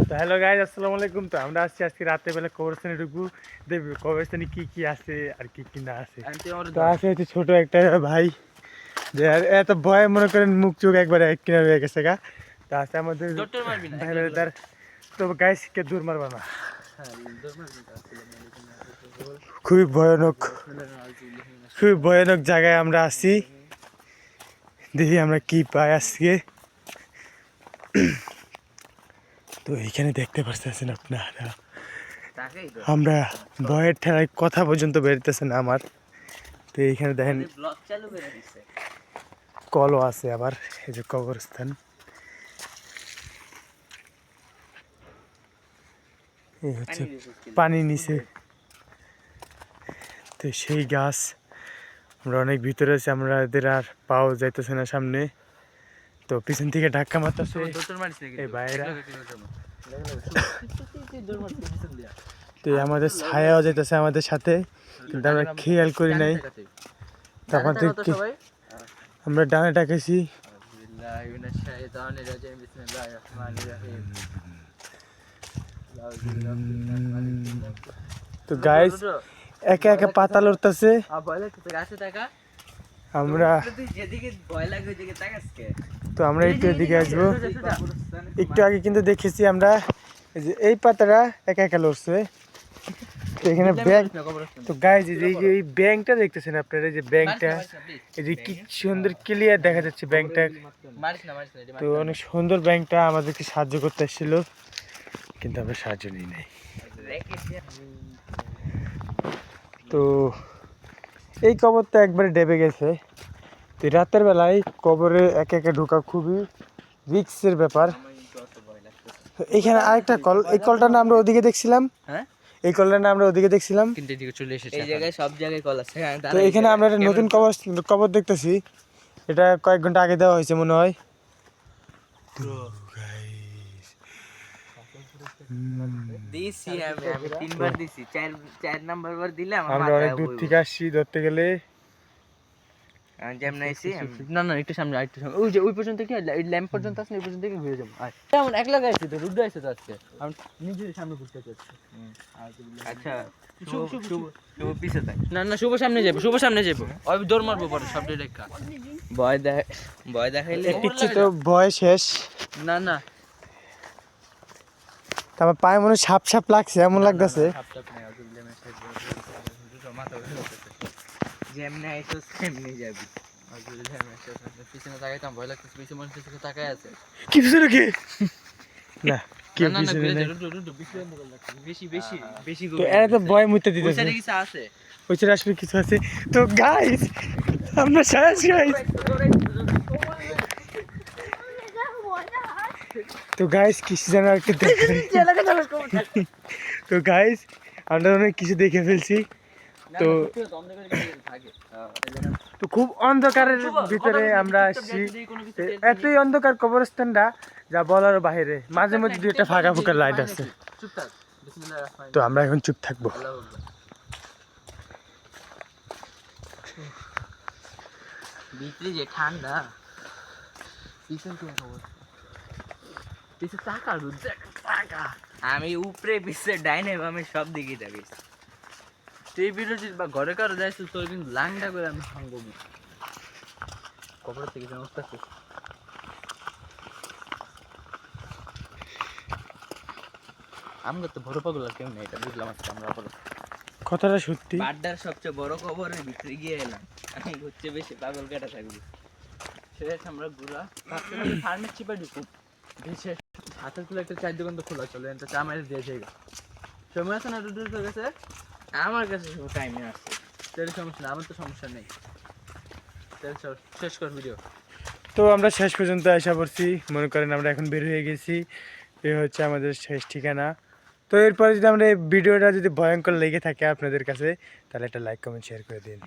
তো hello guys, আসসালামু আলাইকুম। তো আমরা আসছি আজকে রাতের বেলা কবরস্থানে ঢুকবো, দেখবো কবরস্থানে কি কি আছে আর কি কি না আছে। তো আছে হচ্ছে ছোট একটা ভাই, যে আর এত ভয় মনে করেন মুখ চোখ একবারে এক কিনার হয়ে গেছে গা। তো আছে আমাদের ভাইরাদার। তো গাইজ কে দূর মারবা না, খুবই ভয়ানক, খুবই ভয়ানক জায়গায় আমরা আছি। দেখি আমরা কি পাই আজকে। তো এইখানে দেখতে পাচ্ছেন আপনারা, আমরা ভয়ের ঠেলায় কথা পর্যন্ত বেরোতেছে না আমার। তো এইখানে দেখেন কলও আছে, আবার এই যে কবরস্থান, এই হচ্ছে পানি নিচে। তো সেই গাছ, আমরা অনেক ভিতরে আছি, আমরা এদের আর পাও যাইতেছে না সামনে। তো পিছন থেকে ধাক্কা মারতেছে এই বাইরা। তো আমাদের ছায়াও যাইতেছে আমাদের সাথে, কিন্তু আমরা খেয়াল করি নাই। আমাদেরকে আমরা ডানে ডাকেছি। তো গাইস একা একা পাতা লড়তেছে, আমরা তো আমরা একটু এদিকে আসবো। একটু আগে কিন্তু দেখেছি আমরা এই পাতাটা একা একা লড়ছে। তো এখানে ব্যাংক, তো গাইজ এই ব্যাংকটা দেখতেছেন আপনারা, যে ব্যাংকটা এই যে কি সুন্দর ক্লিয়ার দেখা যাচ্ছে ব্যাংকটা। তো অনেক সুন্দর ব্যাংকটা আমাদেরকে সাহায্য করতে এসেছিল, কিন্তু আমরা সাহায্য নিই নাই। তো এই কবরটা একবারে ডেবে গেছে। তো রাতের বেলায় কবরে একে একে ঢোকা খুবই রিস্কের ব্যাপার। এখানে আরেকটা কল, এই কলটার নাম আমরা ওদিকে দেখছিলাম। হ্যাঁ, এই কলটার নাম আমরা ওদিকে দেখছিলাম, কিন্তু এদিকে চলে এসেছে। এই জায়গায় সব জায়গায় কল আছে। তো এখানে আমরা একটা নতুন কবর দেখতেছি, এটা কয়েক ঘন্টা আগে দেওয়া হয়েছে মনে হয়। আমরা অনেক দূর থেকে আসছি ধরতে গেলে। না না, একটু সামনে, একটু সামনে, ওই যে ওই পর্যন্ত কি ল্যাম্প পর্যন্ত আছে, ওই পর্যন্ত কি ঘুরে যাবো। তেমন এক লাগাই আছে তো, রুদ্র আছে তো আজকে, আমি নিজের সামনে ঘুরতে চাচ্ছি। আচ্ছা, শুভ পিছে থাক। না না, শুভ সামনে যাবো, শুভ সামনে যাবো, ওই দৌড় মারবো পরে সব রেখা। ভয় দেখাইলে পিচ্ছি তো ভয় শেষ। না না, তারপর পায়ে মনে সাপ সাপ লাগছে, এমন লাগতেছে। যেমনি আইছো সেমনি যাবি। পিছনে তাকাইতাম, ভয় লাগতেছে, পিছনে মানুষ তাকাই আছে। কি পিছনে কি? না কি পিছনে নাই, বেশি বেশি বেশি তো এরা তো ভয় মুইতে দিতেছে। ওইখানে কিছু আছে, ওইখানে আসলে কিছু আছে। তো গাইস আমরা শেষ গাইস। তো গাইস কিছু যেন একটু দেখেন। তো গাইস আমরা অনেক কিছু দেখে ফেলছি। তো তো খুব অন্ধকারের ভিতরে আমরা আসছি, এতই অন্ধকার কবরস্থানটা যা বলার বাইরে। মাঝে মধ্যে দুই একটা ফাঁকা ফুঁকা লাইট আছে। তো আমরা এখন চুপ থাকবো। ভিতরে যে ঠান্ডা, আমি উপরে পিছিয়ে ডাইনে বামে সব দিকে যাবি। তুই বিরোধী বা ঘরে কারো যাইছিস, তোর কিন্তু লাংটা করে আমি ভাঙবো কবর থেকে সমস্যা। আমরা তো বড় পাগল আর কেউ নেই, এটা বুঝলাম আজকে আমরা বড় কথাটা সত্যি। বাড্ডার সবচেয়ে বড় কবরের ভিতরে গিয়ে এলাম, আমি হচ্ছে বেশি পাগল কেটা থাকবো। শেষ আমরা ঘুরা ফার্মের চিপা ঢুকুম, বেশি হাতের খুলে একটা চার দোকান তো খোলা চলে, এটা চামাই দিয়ে যাই। সময় আছে না দুটোর কাছে, আমার কাছে টাইমে আসছে, তাহলে সমস্যা না, আমার তো সমস্যা নেই। শেষ কর ভিডিও। তো আমরা শেষ পর্যন্ত আসা পড়ছি, মনে করেন আমরা এখন বের হয়ে গেছি। এ হচ্ছে আমাদের শেষ ঠিকানা। তো এরপরে যদি আমরা এই ভিডিওটা যদি ভয়ঙ্কর লেগে থাকে আপনাদের কাছে, তাহলে একটা লাইক কমেন্ট শেয়ার করে দিন।